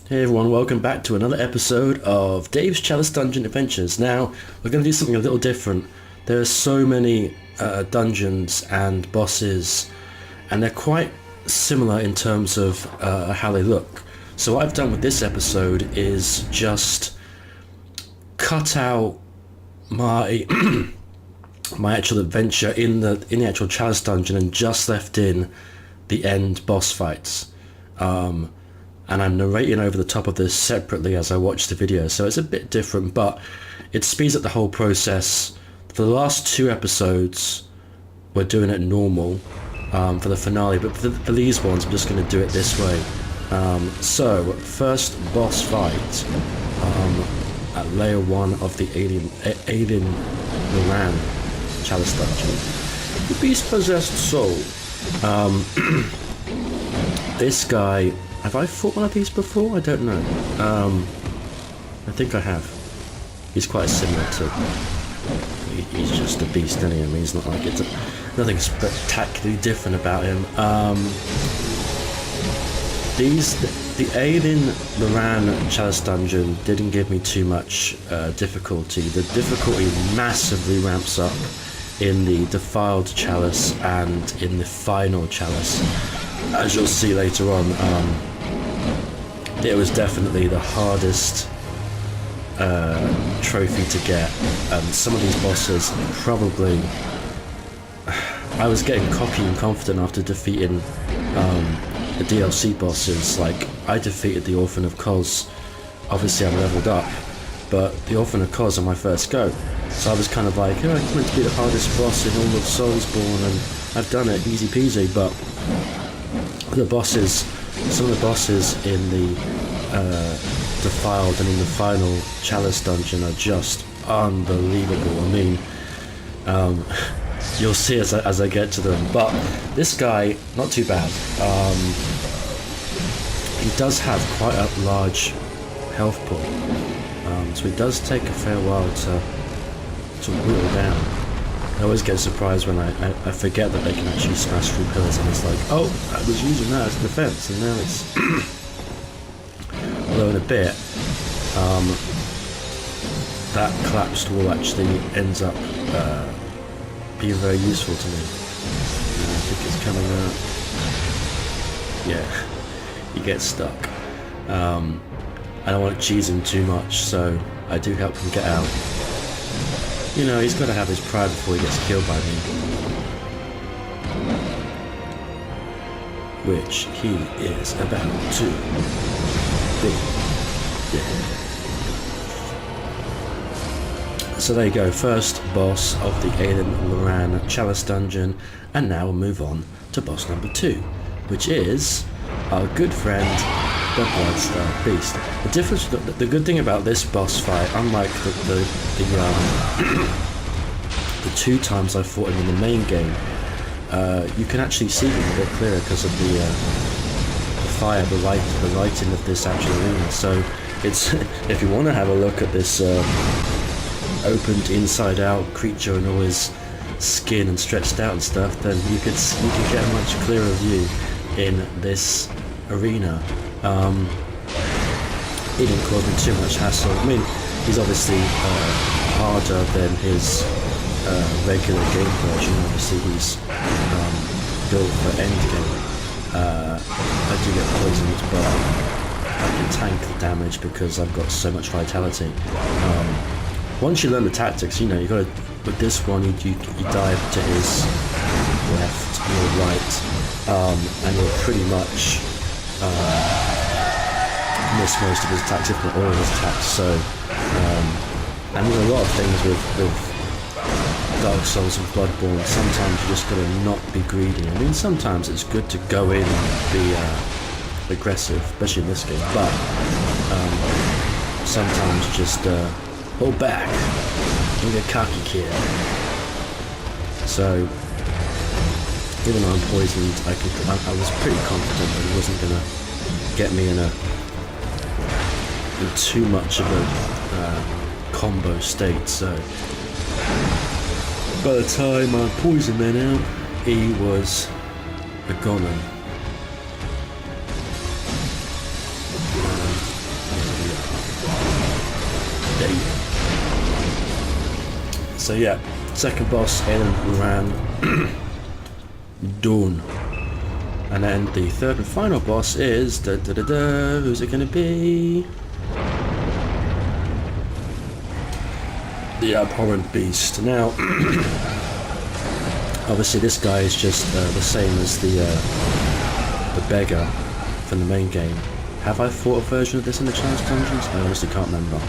Hey everyone, welcome back to another episode of Dave's Chalice Dungeon Adventures. Now, we're going to do something a little different. There are so many dungeons and bosses, and they're quite similar in terms of how they look. So what I've done with this episode is just cut out my my actual adventure in the actual Chalice Dungeon and just left in the end boss fights. And I'm narrating over the top of this separately as I watch the video, so it's a bit different, but it speeds up the whole process. For the last two episodes, we're doing it normal for the finale, but for these ones, I'm just going to do it this way. So, first boss fight at layer 1 of the Alien Moran Chalice Dungeon. The Beast-Possessed Soul. This guy... Have I fought one of these before? I don't know. I think I have. He's quite similar to... He's just a beast anyway. I mean, he's not like it's nothing spectacularly different about him. The Alien Moran Chalice Dungeon didn't give me too much difficulty. The difficulty massively ramps up in the Defiled Chalice and in the Final Chalice. As you'll see later on, it was definitely the hardest trophy to get, and some of these bosses probably... I was getting cocky and confident after defeating the DLC bosses. Like, I defeated the Orphan of Kos. Obviously I'm leveled up, but the Orphan of Kos on my first go. So I was kind of like, it's meant to be the hardest boss in all of Soulsborne, and I've done it easy peasy, but some of the bosses in the Defiled and in the Final Chalice Dungeon are just unbelievable. I mean, you'll see as I get to them, but this guy, not too bad. He does have quite a large health pool, so it does take a fair while to whittle down. I always get surprised when I forget that they can actually smash through pillars, and it's like, oh, I was using that as defense, and now it's... Although in a bit, that collapsed wall actually ends up being very useful to me. I think it's coming out. Yeah, he gets stuck. I don't want to cheese him too much, so I do help him get out. You know, he's got to have his pride before he gets killed by me. Which he is about to be. Yeah. So there you go, first boss of the Alien Moran Chalice Dungeon, and now we'll move on to boss number 2, which is our good friend, the Bloodstar Beast. The difference, the good thing about this boss fight, unlike the two times I fought him in the main game, you can actually see him a bit clearer because of the fire, the lighting of this actual arena. So it's if you want to have a look at this opened inside out creature and all his skin and stretched out and stuff, then you can get a much clearer view in this arena. It didn't cause me too much hassle. I mean, he's obviously harder than his regular game version. Obviously he's built for endgame. I do get poisoned, but I can tank the damage because I've got so much vitality. Once you learn the tactics, you know, you got to, with this one, you dive to his left or right, and you'll pretty much miss most of his attacks, if not all of his attacks. So, and there's a lot of things with Dark Souls and Bloodborne. Sometimes you just gotta not be greedy. I mean, sometimes it's good to go in and be aggressive, especially in this game. But sometimes just hold back, don't get cocky, kid. So, even though I'm poisoned, I was pretty confident that he wasn't gonna get me in too much of a combo state. So by the time I poisoned men out, he was a goner. So yeah, second boss, Alan Ran Dawn. And then the third and final boss is who's it gonna be? The Abhorrent Beast. Now obviously this guy is just the same as the beggar from the main game. Have I fought a version of this in the Chalice Dungeons? I honestly can't remember.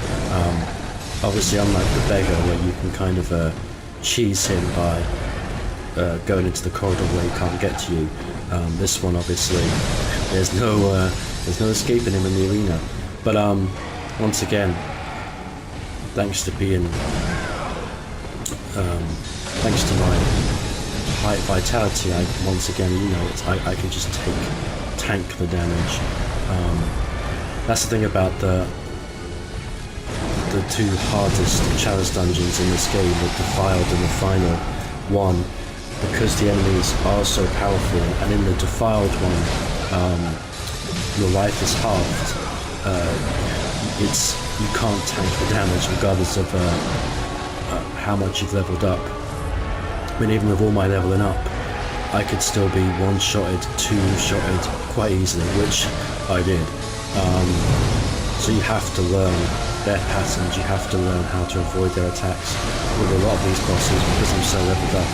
Obviously unlike the beggar where you can kind of cheese him by going into the corridor where he can't get to you. This one obviously there's no escaping him in the arena. But once again, thanks to my high vitality, I can just tank the damage. That's the thing about the two hardest Chalice dungeons in this game, the Defiled and the final one, because the enemies are so powerful. And in the Defiled one, your life is halved. You can't tank the damage regardless of how much you've leveled up. I mean, even with all my leveling up, I could still be one-shotted, two-shotted quite easily, which I did. So you have to learn their patterns, you have to learn how to avoid their attacks. With a lot of these bosses, because I'm so leveled up,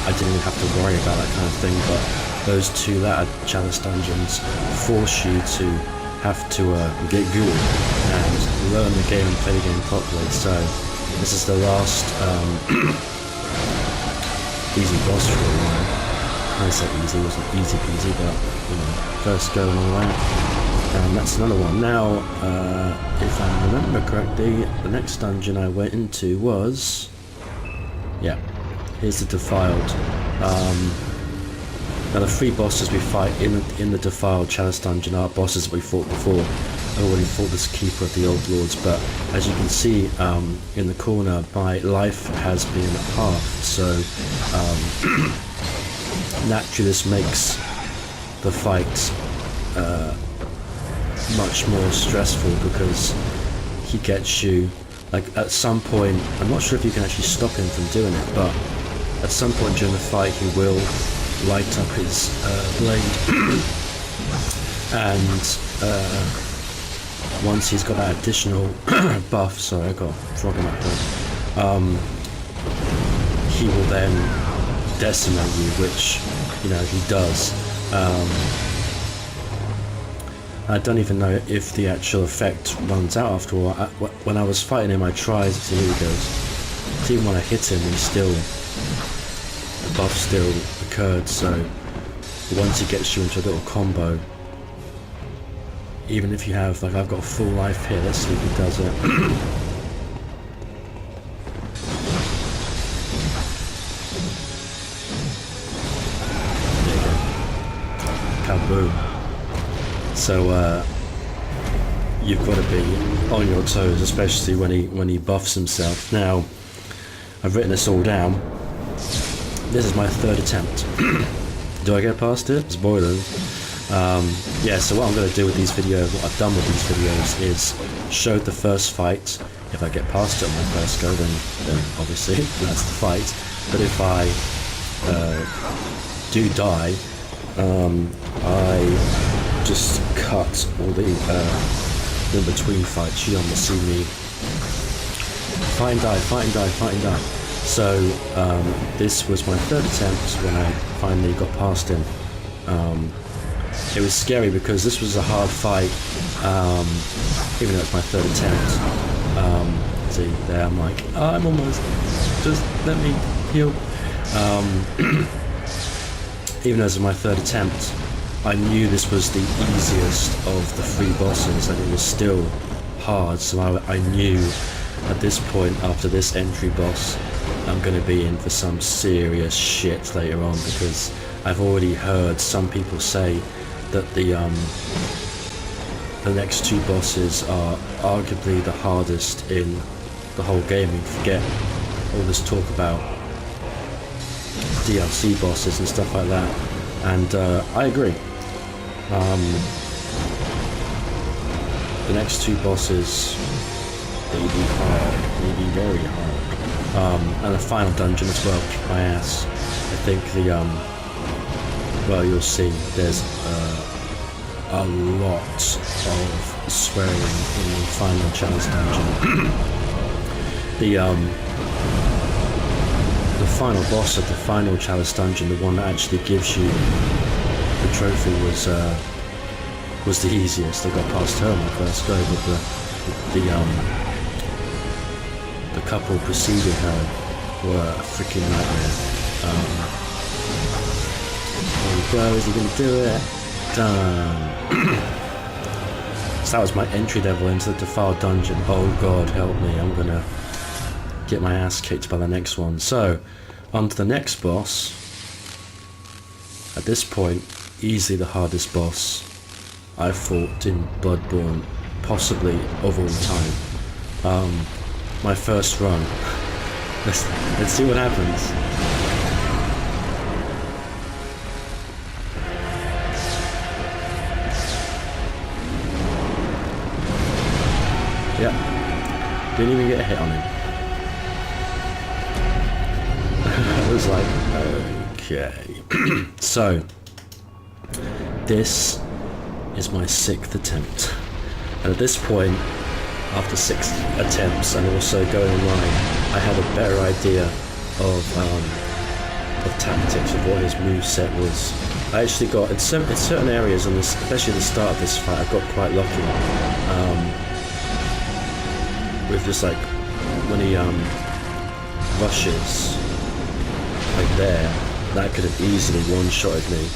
I didn't even have to worry about that kind of thing, but those two latter Chalice dungeons force you to have to get good and learn the game and play the game properly. So this is the last easy boss for a while. I say easy, it wasn't easy peasy, but first go and all that. And that's another one. Now, if I remember correctly, the next dungeon I went into was... yeah, here's the Defiled. Now the three bosses we fight in the Defiled Chalice dungeon are bosses that we fought before. I already fought this Keeper of the Old Lords, but as you can see in the corner, my life has been halved, so naturally this makes the fight much more stressful, because he gets you, like at some point, I'm not sure if you can actually stop him from doing it, but at some point during the fight he will light up his blade and once he's got that additional buff, sorry I got a frog in my throat, he will then decimate you, which he does. I don't even know if the actual effect runs out after a while. When I was fighting him, I tried to see, here he goes. Even when I hit him, the buff still occurred, so once he gets you into a little combo, even if you have, like I've got full life here, let's see if he does it. There you go. Kaboom. So you've got to be on your toes, especially when he buffs himself. Now, I've written this all down. This is my third attempt. Do I get past it? Spoilers. Yeah, so what I'm going to do with these videos, what I've done with these videos, is show the first fight. If I get past it on my first go, then obviously that's the fight. But if I do die, I just cut all the in-between fights. You don't want to see me fight and die. So this was my third attempt when I finally got past him. It was scary because this was a hard fight, even though it's my third attempt. See, there I'm like, I'm almost, just let me heal. Even though it was my third attempt, I knew this was the easiest of the three bosses, and it was still hard, so I knew at this point, after this entry boss, I'm going to be in for some serious shit later on, because I've already heard some people say that the next two bosses are arguably the hardest in the whole game. You forget all this talk about DLC bosses and stuff like that, and I agree. The next two bosses, they be hard, they be very hard. and the final dungeon as well, kick my ass. I think well, you'll see, there's a lot of swearing in the final Chalice dungeon. The final boss of the final Chalice dungeon, the one that actually gives you the trophy, was the easiest. I got past her on my first go, but the couple preceding her were a freaking nightmare. There we go, is he gonna do it? Done. So that was my entry level into the defiled dungeon. Oh god, help me, I'm gonna get my ass kicked by the next one. So, on to the next boss. At this point, easily the hardest boss I've fought in Bloodborne, possibly of all time. My first run. Let's see what happens. Yep. Didn't even get a hit on him. I was like, okay. So, this is my 6th attempt. And at this point, after 6 attempts and also going online, I had a better idea of tactics, of what his moveset was. I actually got, in certain areas, and especially at the start of this fight, I got quite lucky. With just like, when he rushes, like there, that could have easily one-shotted me.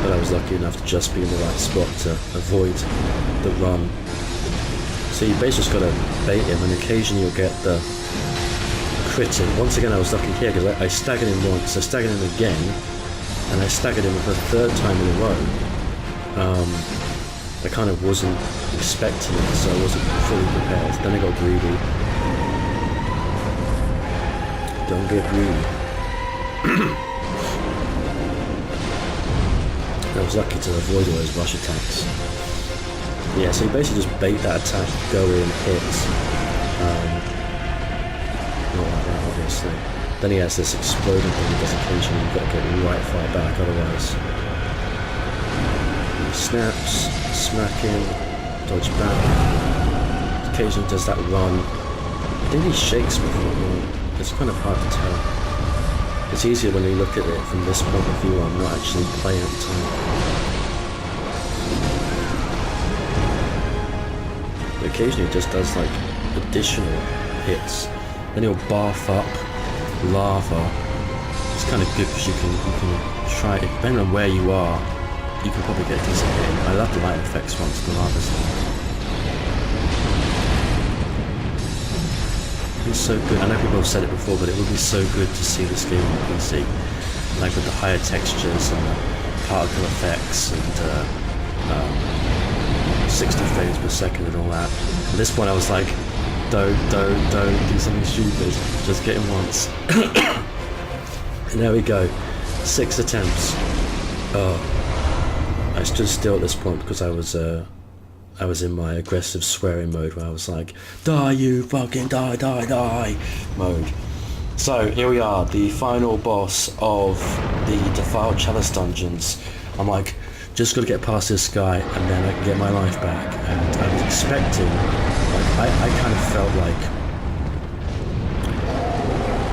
But I was lucky enough to just be in the right spot to avoid the run. So you basically just gotta bait him, and occasionally you'll get the critting. Once again, I was lucky here because I staggered him once, I staggered him again, and I staggered him for the 3rd time in a row. I kind of wasn't expecting it, so I wasn't fully prepared. Then I got greedy. Don't get greedy. I was lucky to avoid all those rush attacks. Yeah, so you basically just bait that attack, go in, hit. Not like that, obviously. Then he has this exploding thing he does occasionally. You've got to get right far back, otherwise. He snaps, smack him, dodge back. Occasionally does that run. I think he shakes before. It's kind of hard to tell. It's easier when you look at it from this point of view. I'm not actually playing at the time. But occasionally it just does like additional hits. Then he'll barf up lava. It's kind of good because you can try it. Depending on where you are, you can probably get a decent hit. I love the light effects once the lava's there. It's so good. I know people have said it before, but it would be so good to see this game on PC, like with the higher textures and the particle effects and 60 frames per second and all that. At this point I was like, don't do something stupid, just get him once. And there we go, 6 attempts. Oh, I stood still at this point because I was in my aggressive swearing mode where I was like, die you fucking die mode. So here we are, the final boss of the defiled Chalice dungeons. I'm like, just gotta get past this guy and then I can get my life back. And I was expecting, like, I kind of felt like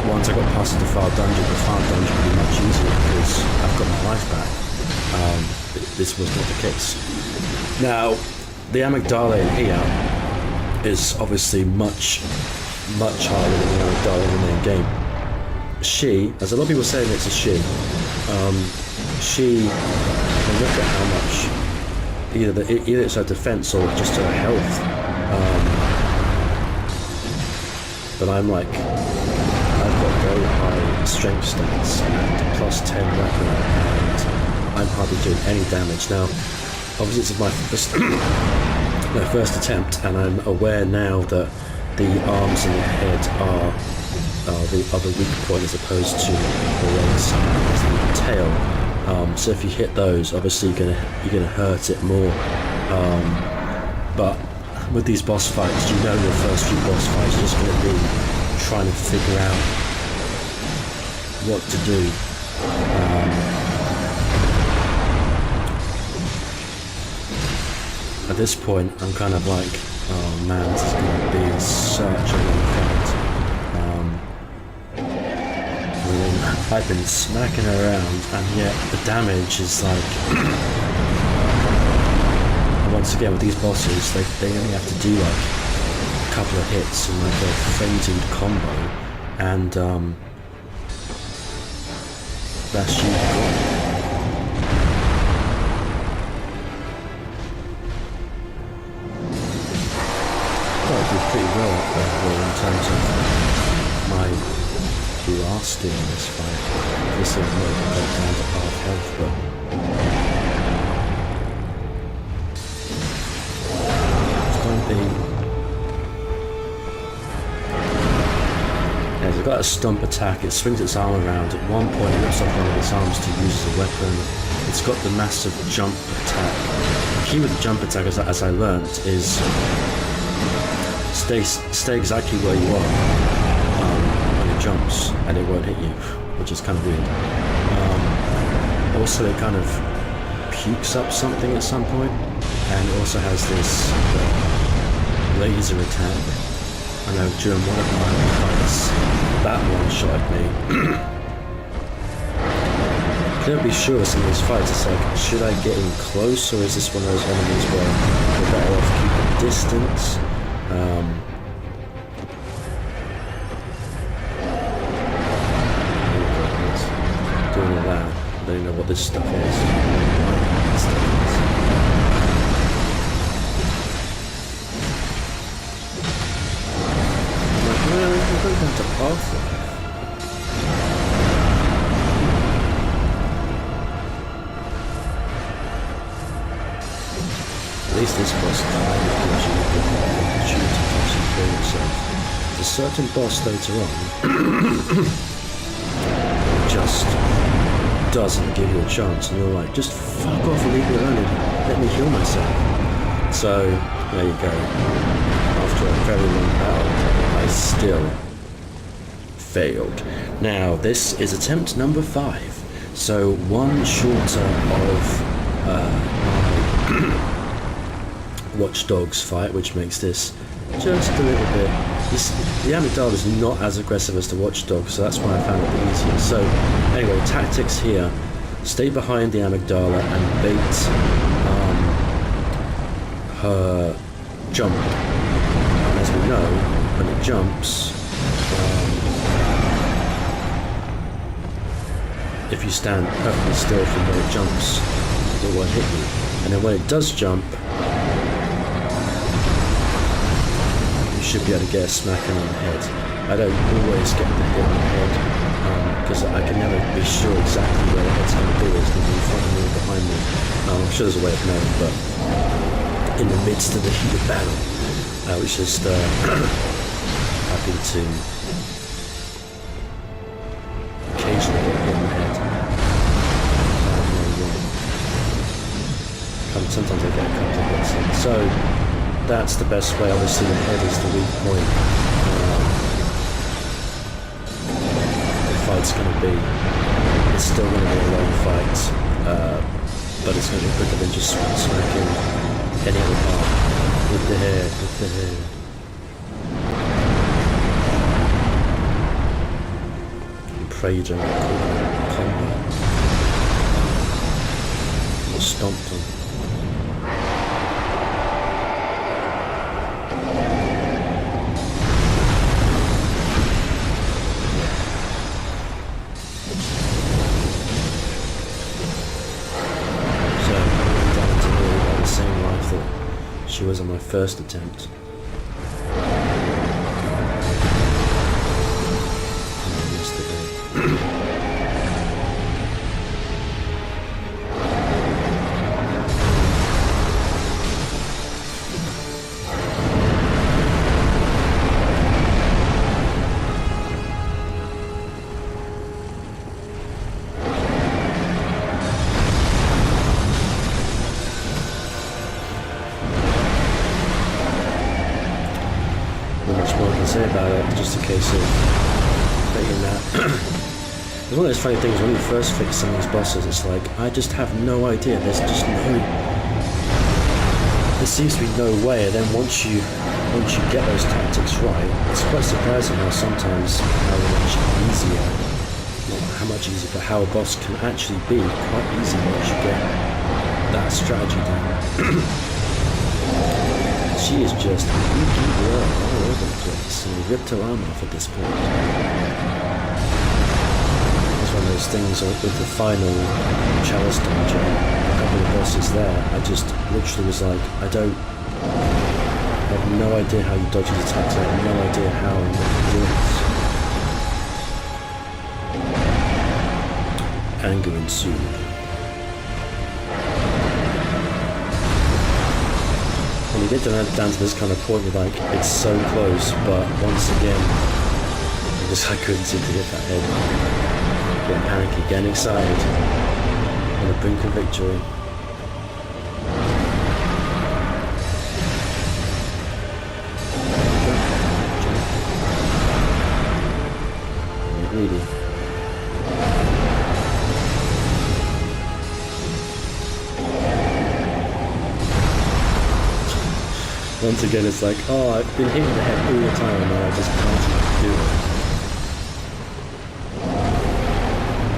once I got past the defiled dungeon would be much easier because I've got my life back. This was not the case. Now, the amygdala in here is obviously much harder than the amygdala in the main game. She, as a lot of people saying it's a she, can look at how much, either it's her defense or just her health. But I'm like, I've got very high strength stats and plus 10 weapon, and I'm hardly doing any damage. Now, obviously this is my first attempt, and I'm aware now that the arms and the head are the other weak point as opposed to the legs and the tail. So if you hit those, obviously you're gonna hurt it more. But with these boss fights, you know your first few boss fights are just gonna be trying to figure out what to do. At this point, I'm kind of like, oh man, this is going to be such a long fight. I've been smacking around, and yet the damage is like... Once again, with these bosses, they only have to do like a couple of hits and like a frenzied combo, and that's you gone. Well, I did pretty well up there in terms of my lasting in this fight. Obviously, I'm not going to go down to half health, but it's got a stump attack, it swings its arm around, at one point it lifts up one of its arms to use as a weapon. It's got the massive jump attack. The key with the jump attack, as I learnt, is stay exactly where you are when it jumps, and it won't hit you, which is kind of weird. Also, it kind of pukes up something at some point, and it also has this laser attack. I know during one of my fights, that one shot at me. Can't be sure with some of these fights, it's like, should I get in close, or is this one of those enemies where we're better off keeping distance? Doing all that, I don't even know what this stuff is. We're going to half life. At least this boss kind of gives you the opportunity to actually kill yourself. There's a certain boss later on just doesn't give you a chance, and you're like, just fuck off and leave me alone and let me heal myself. So, there you go. After a very long battle, I still failed. Now, this is attempt number 5. So, one shorter of my Watch Dogs fight, which makes this just a little bit... the amygdala is not as aggressive as the Watch Dogs, so that's why I found it a bit easier. So, anyway, tactics here. Stay behind the amygdala and bait her jump. And as we know, when it jumps, if you stand perfectly still from where it jumps, it won't hit you. And then when it does jump, you should be able to get a smacking on the head. I don't always get the hit on the head, because I can never be sure exactly where the head's going to be. It's going to be in front of me or behind me. I'm sure there's a way of knowing, but in the midst of the heated battle, I was just happy to occasionally get hit on the head. Sometimes I get a couple of hits in. So that's the best way. Obviously the head is the weak point. The fight's going to be, it's still going to be a long fight, but it's going to be quicker than just smacking any other part. With the head, with the head. And pray you don't get caught in combat. Or stomped on. She was on my first attempt. say about it. It's just a case of thinking that. It's one of those funny things when you first fix some of these bosses. It's like I just have no idea. There seems to be no way. And then once you get those tactics right, it's quite surprising how sometimes how much easier, but how a boss can actually be quite easy once you get that strategy down. She is just leaking blood all over the place, and we ripped her arm off at this point. It's one of those things with the final Chalice Dungeon, a couple of bosses there, I just literally was like, I have no idea how you dodge these attacks, I have no idea how I'm going to do this. Anger ensued. When you get down to this kind of point, you're like, it's so close, but once again, I couldn't seem to hit that head. Getting panicky, getting excited, on the brink of victory. Greedy. Once again, it's like, oh, I've been hitting the head all the time and now I just can't do it.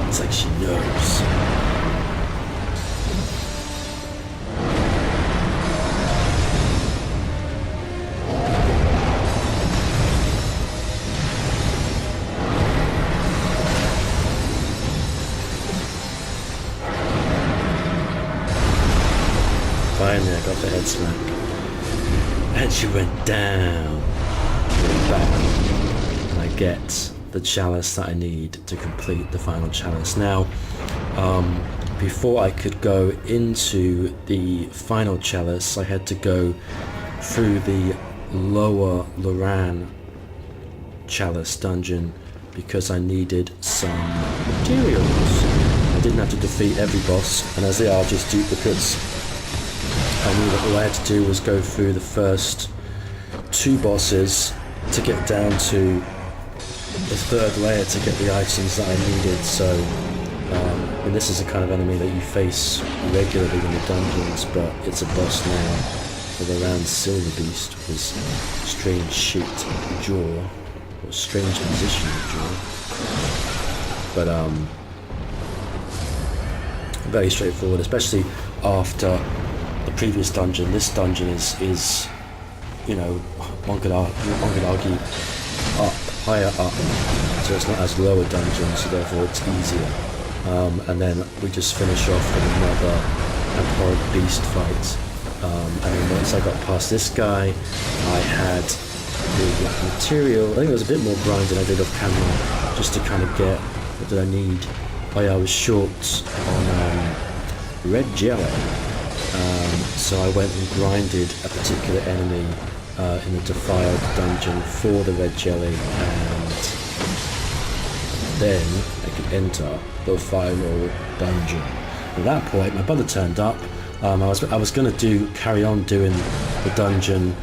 It's like she knows. Finally, I got the head smack. And she went down. Went back. And I get the chalice that I need to complete the final chalice. Now, before I could go into the final chalice, I had to go through the lower Loran chalice dungeon because I needed some materials. I didn't have to defeat every boss, and as they are just duplicates, I knew that all I had to do was go through the first two bosses to get down to the third layer to get the items that I needed. So, and this is the kind of enemy that you face regularly in the dungeons, but it's a boss now with around Silver Beast with strange shaped jaw, or strange position of jaw. But very straightforward, especially after the previous dungeon. This dungeon is you know, one could argue higher up, so it's not as low a dungeon, so therefore it's easier. And then we just finish off with another abhorrent beast fight. And then once I got past this guy, I had the material. I think it was a bit more grinding I did off camera, just to kind of get, what did I need? Oh yeah, I was short on red jelly. So I went and grinded a particular enemy in the Defiled dungeon for the red jelly, and then I could enter the final dungeon. At that point, my brother turned up. I was going to carry on doing the dungeon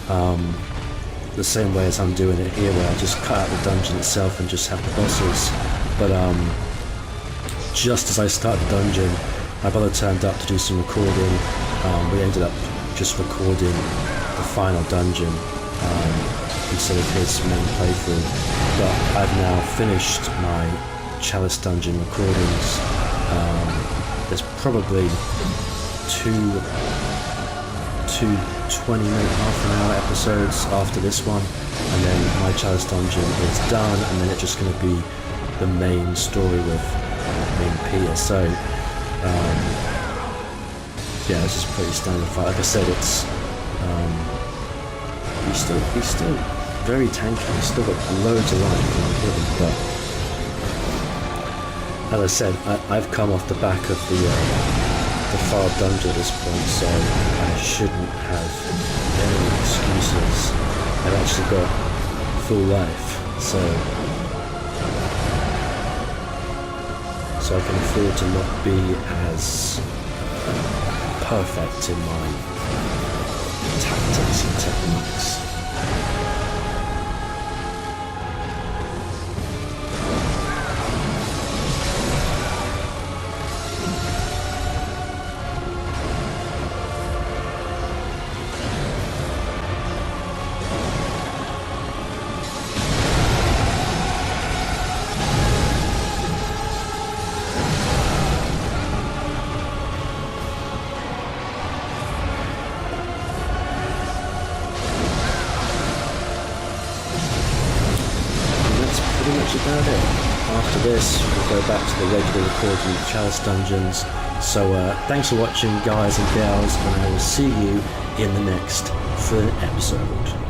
the same way as I'm doing it here, where I just cut out the dungeon itself and just have the bosses. But just as I started the dungeon, my brother turned up to do some recording. We ended up just recording the final dungeon instead of his main playthrough. But I've now finished my Chalice Dungeon recordings. There's probably two 20-minute, half-an-hour episodes after this one, and then my Chalice Dungeon is done, and then it's just going to be the main story with main Peter. So yeah, this is a pretty standard fight. Like I said, it's he's still very tanky. He's still got loads of life when you hit him, but as I said, I've come off the back of the far dungeon at this point, so I shouldn't have any excuses. I've actually got full life, so I can afford to not be as perfect in my tactics and techniques. pretty much about it. After this, we'll go back to the regular recording of Chalice Dungeons. So thanks for watching, guys and gals, and I will see you in the next episode.